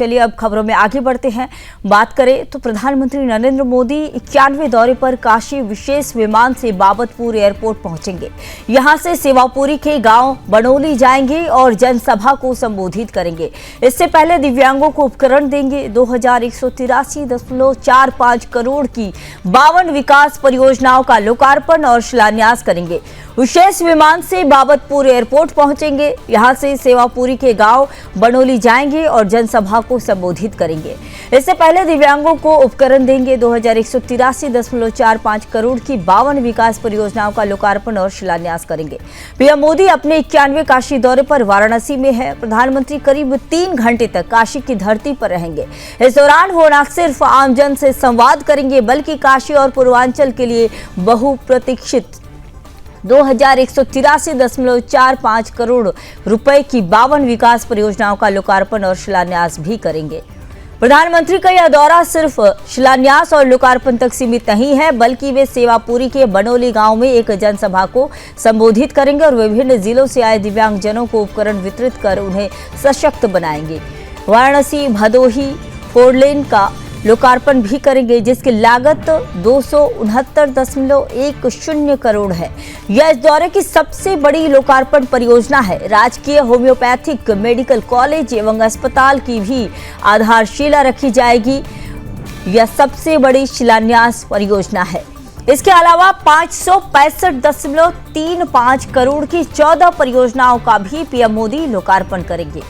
चलिए अब खबरों में आगे बढ़ते हैं। बात करें तो प्रधानमंत्री नरेंद्र मोदी 91वें दौरे पर काशी विशेष विमान से बाबतपुर एयरपोर्ट पहुंचेंगे। यहां से सेवापुरी के गांव बनोली जाएंगे और जनसभा को संबोधित करेंगे। इससे पहले दिव्यांगों को उपकरण देंगे। 2183.45 करोड़ की 52 विकास परियोजनाओं का लोकार्पण और शिलान्यास करेंगे। विशेष विमान से बाबतपुर एयरपोर्ट पहुंचेंगे। यहां से सेवापुरी के गांव बनोली जाएंगे और जनसभा को संबोधित करेंगे। इससे पहले दिव्यांगों को उपकरण देंगे। 2183.45 करोड़ की 52 विकास परियोजनाओं का लोकार्पण और शिलान्यास करेंगे। पीएम मोदी अपने 91वें काशी दौरे पर वाराणसी में है। प्रधानमंत्री करीब 3 घंटे तक काशी की धरती पर रहेंगे। इस दौरान वो न सिर्फ आमजन से संवाद करेंगे बल्कि काशी और पूर्वांचल के लिए बहुप्रतीक्षित 2183.45 करोड़ रुपए की 52 विकास परियोजनाओं का लोकार्पण और शिलान्यास भी करेंगे। प्रधानमंत्री का यह दौरा सिर्फ शिलान्यास और लोकार्पण तक सीमित नहीं है, बल्कि वे सेवापुरी के बनोली गांव में एक जनसभा को संबोधित करेंगे और विभिन्न जिलों से आए दिव्यांगजनों को उपकरण वितरित कर उन्हें सशक्त बनाएंगे। वाराणसी भदोही 4 लेन का लोकार्पण भी करेंगे, जिसकी लागत 269.10 करोड़ है। यह इस दौरे की सबसे बड़ी लोकार्पण परियोजना है। राजकीय होम्योपैथिक मेडिकल कॉलेज एवं अस्पताल की भी आधारशिला रखी जाएगी। यह सबसे बड़ी शिलान्यास परियोजना है। इसके अलावा 565.35 करोड़ की 14 परियोजनाओं का भी पीएम मोदी लोकार्पण करेंगे।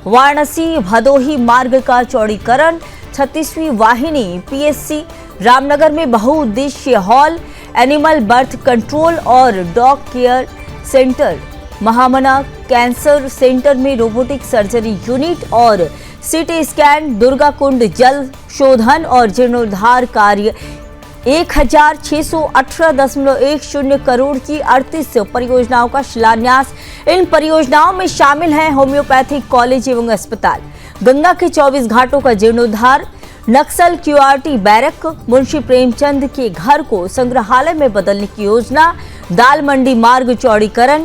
वाराणसी भदोही मार्ग का चौड़ीकरण, 36वीं वाहिनी पीएससी, रामनगर में बहुउद्देशीय हॉल, एनिमल बर्थ कंट्रोल और डॉग केयर सेंटर, महामना कैंसर सेंटर में रोबोटिक सर्जरी यूनिट और सीटी स्कैन, दुर्गा कुंड जल शोधन और जीर्णोद्धार कार्य, 1618.10 करोड़ की 38 परियोजनाओं का शिलान्यास। इन परियोजनाओं में शामिल हैं होम्योपैथिक कॉलेज एवं अस्पताल, गंगा के 24 घाटों का जीर्णोद्धार, नक्सल क्यूआरटी बैरक, मुंशी प्रेमचंद के घर को संग्रहालय में बदलने की योजना, दाल मंडी मार्ग चौड़ीकरण,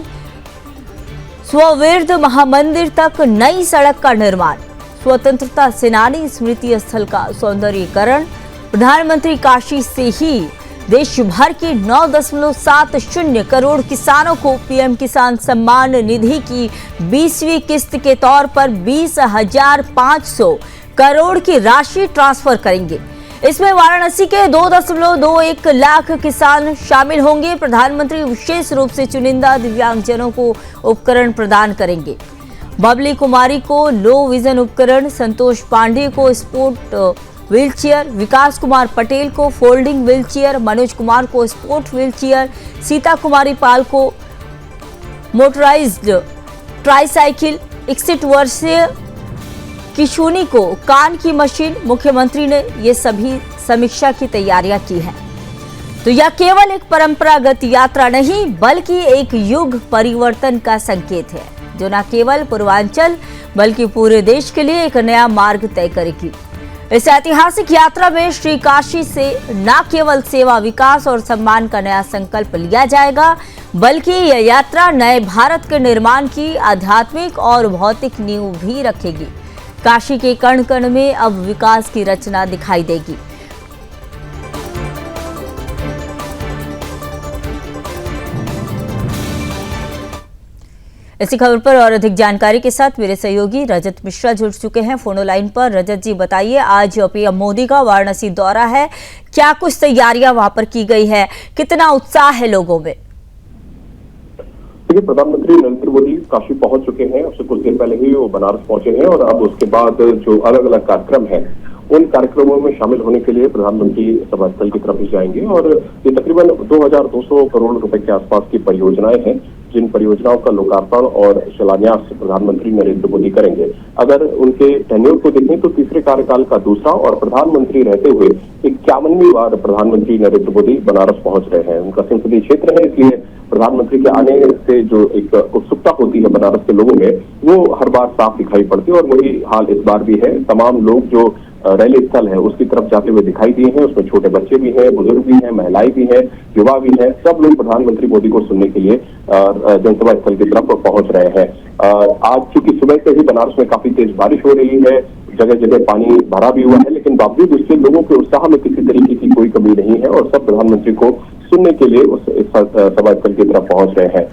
स्वविर्द महामंदिर तक नई सड़क का निर्माण, स्वतंत्रता सेनानी स्मृति स्थल का सौंदर्यीकरण। प्रधानमंत्री काशी से ही देश भर के 9.70 करोड़ किसानों को पीएम किसान सम्मान निधि की 20वीं किस्त के तौर पर 20,500 करोड़ की राशि ट्रांसफर करेंगे। इसमें वाराणसी के 2.21 लाख किसान शामिल होंगे। प्रधानमंत्री विशेष रूप से चुनिंदा दिव्यांगजनों को उपकरण प्रदान करेंगे। बबली कुमारी को लो विजन उपकरण, संतोष पांडे को स्पोर्ट व्हीलचेयर, विकास कुमार पटेल को फोल्डिंग व्हीलचेयर, मनोज कुमार को स्पोर्ट व्हीलचेयर, सीता कुमारी पाल को मोटराइज्ड ट्राईसाइकिल, 61 वर्षीय किशुनी को कान की मशीन। मुख्यमंत्री ने ये सभी समीक्षा की तैयारियां की हैं। तो यह केवल एक परंपरागत यात्रा नहीं बल्कि एक युग परिवर्तन का संकेत है, जो न केवल पूर्वांचल बल्कि पूरे देश के लिए एक नया मार्ग तय करेगी। इस ऐतिहासिक यात्रा में श्री काशी से न केवल सेवा, विकास और सम्मान का नया संकल्प लिया जाएगा, बल्कि यह यात्रा नए भारत के निर्माण की आध्यात्मिक और भौतिक नींव भी रखेगी। काशी के कण कण में अब विकास की रचना दिखाई देगी। इसी खबर पर और अधिक जानकारी के साथ मेरे सहयोगी रजत मिश्रा जुड़ चुके हैं फोन लाइन पर। रजत जी बताइए, आज पीएम मोदी का वाराणसी दौरा है, क्या कुछ तैयारियां वहां पर की गई है, कितना उत्साह है लोगों में? देखिए, प्रधानमंत्री नरेंद्र मोदी काशी पहुंच चुके हैं। उससे कुछ देर पहले ही वो बनारस पहुंचे हैं और अब उसके बाद जो अलग अलग कार्यक्रम हैं उन कार्यक्रमों में शामिल होने के लिए प्रधानमंत्री सभा स्थल की तरफ ही जाएंगे। और ये तकरीबन 2200 करोड़ रुपए के आसपास की परियोजनाएं हैं, जिन परियोजनाओं का लोकार्पण और शिलान्यास प्रधानमंत्री नरेंद्र मोदी करेंगे। अगर उनके टेन्योर को देखें तो तीसरे कार्यकाल का दूसरा और प्रधानमंत्री रहते हुए 51वीं बार प्रधानमंत्री नरेंद्र मोदी बनारस पहुंच रहे हैं। उनका संसदीय क्षेत्र है, इसलिए प्रधानमंत्री के आने से जो एक उत्सुकता होती है बनारस के लोगों में, वो हर बार साफ दिखाई पड़ती है और वही हाल इस बार भी है। तमाम लोग जो रैली स्थल है उसकी तरफ जाते हुए दिखाई दिए हैं। उसमें छोटे बच्चे भी हैं, बुजुर्ग भी हैं, महिलाएं भी हैं, युवा भी हैं। सब लोग प्रधानमंत्री मोदी को सुनने के लिए जनसभा स्थल की तरफ पहुंच रहे हैं। आज चूंकि सुबह से ही बनारस में काफी तेज बारिश हो रही है, जगह जगह पानी भरा भी हुआ है, लेकिन बावजूद उसके लोगों के उत्साह में किसी तरीके की कोई कमी नहीं है और सब प्रधानमंत्री को सुनने के लिए उस सभा स्थल की तरफ पहुंच रहे हैं।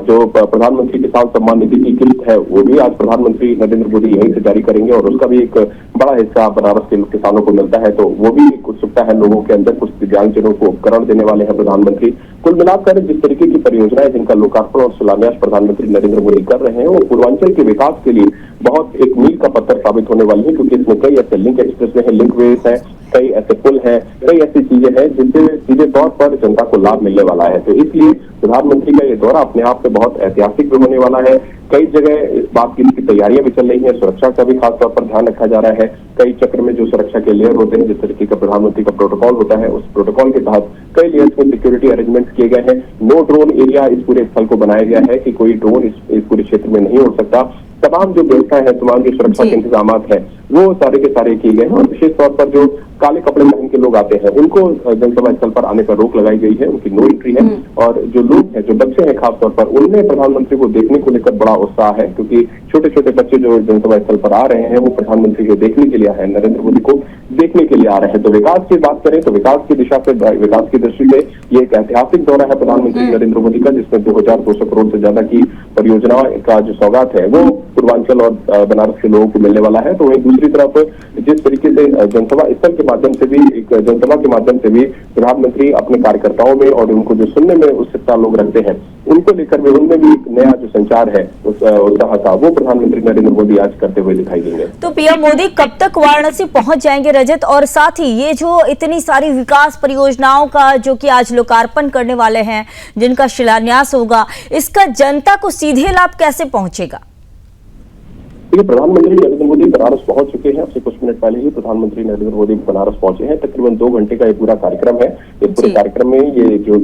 जो प्रधानमंत्री किसान सम्मान निधि की किस्त है वो भी आज प्रधानमंत्री नरेंद्र मोदी यहीं से जारी करेंगे और उसका भी एक बड़ा हिस्सा बनारस के किसानों को मिलता है, तो वो भी एक उत्सुकता है लोगों के अंदर। कुछ दिव्यांगजनों को उपकरण देने वाले हैं प्रधानमंत्री। कुल मिलाकर जिस तरीके की परियोजनाएं जिनका लोकार्पण और शिलान्यास प्रधानमंत्री नरेंद्र मोदी कर रहे हैं वो पूर्वांचल के विकास के लिए बहुत एक मील का पत्थर साबित होने वाली है, क्योंकि इसमें कई ऐसे लिंक एक्सप्रेस हैं, लिंक वेज है, कई ऐसे पुल हैं, कई ऐसी चीजें हैं जिनसे सीधे तौर पर जनता को लाभ मिलने वाला है। तो इसलिए प्रधानमंत्री का ये दौरा अपने आप में बहुत ऐतिहासिक भी होने वाला है। कई जगह इस बात की तैयारियां भी चल रही हैं, सुरक्षा का भी खास तौर पर ध्यान रखा जा रहा है। कई चक्र में जो सुरक्षा के लेयर होते हैं, जिस तरीके का प्रधानमंत्री का प्रोटोकॉल होता है, उस प्रोटोकॉल के तहत कई लेयर्स में सिक्योरिटी अरेंजमेंट किए गए हैं। नो ड्रोन एरिया इस पूरे स्थल को बनाया गया है कि कोई ड्रोन इस पूरे क्षेत्र में नहीं उड़ सकता। तमाम जो व्यवस्थाएं हैं, तमाम जो सुरक्षा के इंतजाम हैं, वो सारे के सारे किए गए हैं और विशेष तौर पर जो काले कपड़े पहन के लोग आते हैं उनको जनसभा स्थल पर आने पर रोक लगाई गई है, उनकी नो एंट्री है। और जो लोग हैं, जो बच्चे हैं खासतौर पर, उनमें प्रधानमंत्री को देखने को लेकर बड़ा उत्साह है, क्योंकि छोटे छोटे बच्चे जो जनसभा स्थल पर आ रहे हैं वो प्रधानमंत्री को देखने के लिए आए हैं, नरेंद्र मोदी को देखने के लिए आ रहे हैं। तो विकास की बात करें तो विकास की दिशा से, विकास की दृष्टि से ये एक ऐतिहासिक दौरा है प्रधानमंत्री नरेंद्र मोदी का, जिसमें 2200 करोड़ से ज्यादा की परियोजनाओं का जो सौगात है वो पूर्वांचल और बनारस के लोगों को मिलने वाला है। तो वहीं दूसरी तरफ जिस तरीके से जनसभा स्थल के माध्यम से भी, एक जनसभा के माध्यम से भी प्रधानमंत्री अपने कार्यकर्ताओं में और उनको जो सुनने में उत्सुकता लोग रखते हैं उनको लेकर भी उनमें भी एक नया जो संचार है उत्साह का, वो प्रधानमंत्री नरेंद्र मोदी आज करते हुए दिखाई देंगे। तो पीएम मोदी कब तक वाराणसी पहुंच जाएंगे रजत? और साथ ही ये जो इतनी सारी विकास परियोजनाओं का जो कि आज लोकार्पण करने वाले हैं, जिनका शिलान्यास होगा, इसका जनता को सीधे लाभ कैसे पहुंचेगा? देखिए, प्रधानमंत्री नरेंद्र मोदी बनारस पहुंच चुके हैं। अब से कुछ मिनट पहले ही प्रधानमंत्री नरेंद्र मोदी बनारस पहुंचे हैं। तकरीबन 2 घंटे का ये पूरा कार्यक्रम है। इस पूरे कार्यक्रम में ये जो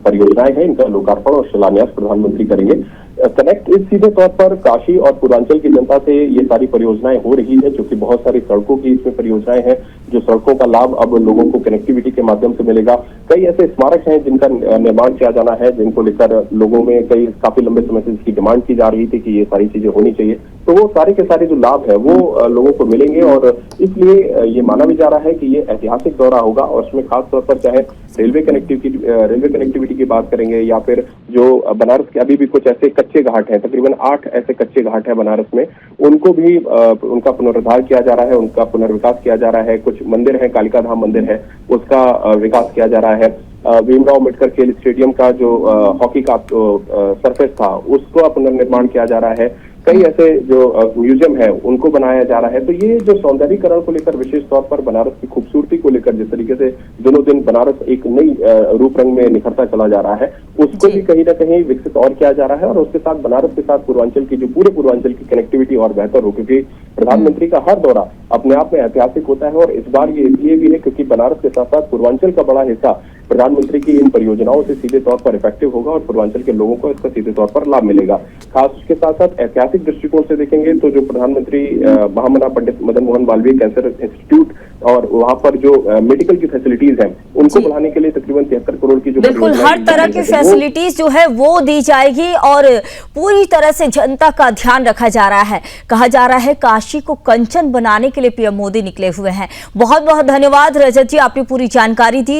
परियोजनाएं हैं इनका लोकार्पण और शिलान्यास प्रधानमंत्री करेंगे। कनेक्ट इस सीधे तौर पर काशी और पूर्वांचल की जनता से ये सारी परियोजनाएं हो रही है, जो कि बहुत सारी सड़कों की इसमें परियोजनाएं हैं, जो सड़कों का लाभ अब लोगों को कनेक्टिविटी के माध्यम से मिलेगा। कई ऐसे स्मारक हैं जिनका निर्माण किया जाना है, जिनको लेकर लोगों में काफी लंबे समय से इसकी डिमांड की जा रही थी कि ये सारी चीजें होनी चाहिए। तो वो सारे के सारे जो लाभ है वो लोगों को मिलेंगे और इसलिए ये माना भी जा रहा है कि ये ऐतिहासिक दौरा होगा। और उसमें खास तौर पर चाहे रेलवे कनेक्टिविटी की बात करेंगे या फिर जो बनारस के अभी भी कुछ ऐसे कच्चे घाट हैं, तकरीबन 8 ऐसे कच्चे घाट हैं बनारस में, उनको भी उनका पुनरुद्धार किया जा रहा है, उनका पुनर्विकास किया जा रहा है। कुछ मंदिर है, कालिका धाम मंदिर है, उसका विकास किया जा रहा है। भीमराव अम्बेडकर खेल स्टेडियम का जो हॉकी का सरफेस था उसका पुनर्निर्माण किया जा रहा है। कई ऐसे जो म्यूजियम है उनको बनाया जा रहा है। तो ये जो सौंदर्यीकरण को लेकर, विशेष तौर पर बनारस की खूबसूरती को लेकर, जिस तरीके से दिनों दिन बनारस एक नई रूप रंग में निखरता चला जा रहा है, उसको भी कहीं ना कहीं विकसित और किया जा रहा है। और उसके साथ बनारस के साथ पूर्वांचल की, जो पूरे पूर्वांचल की कनेक्टिविटी और बेहतर हो, क्योंकि प्रधानमंत्री का हर दौरा अपने आप में ऐतिहासिक होता है। और इस बार ये इसलिए भी है क्योंकि बनारस के साथ साथ पूर्वांचल का बड़ा हिस्सा प्रधानमंत्री की इन परियोजनाओं से सीधे तौर पर इफेक्टिव होगा और पूर्वांचल के लोगों को इसका सीधे तौर पर लाभ मिलेगा। खास उसके साथ साथ ऐतिहासिक दृष्टिकोण से देखेंगे तो जो प्रधानमंत्री महामना पंडित मदन मोहन मालवीय कैंसर इंस्टीट्यूट और वहां पर जो मेडिकल की फैसिलिटीज हैं उनको बढ़ाने के लिए तकरीबन 73 करोड़ की जो बिल्कुल हर तरह की फैसिलिटीज जो है वो दी जाएगी और पूरी तरह से जनता का ध्यान रखा जा रहा है। कहा जा रहा है काशी को कंचन बनाने के लिए पीएम मोदी निकले हुए हैं। बहुत बहुत धन्यवाद रजत जी, आपने पूरी जानकारी दी।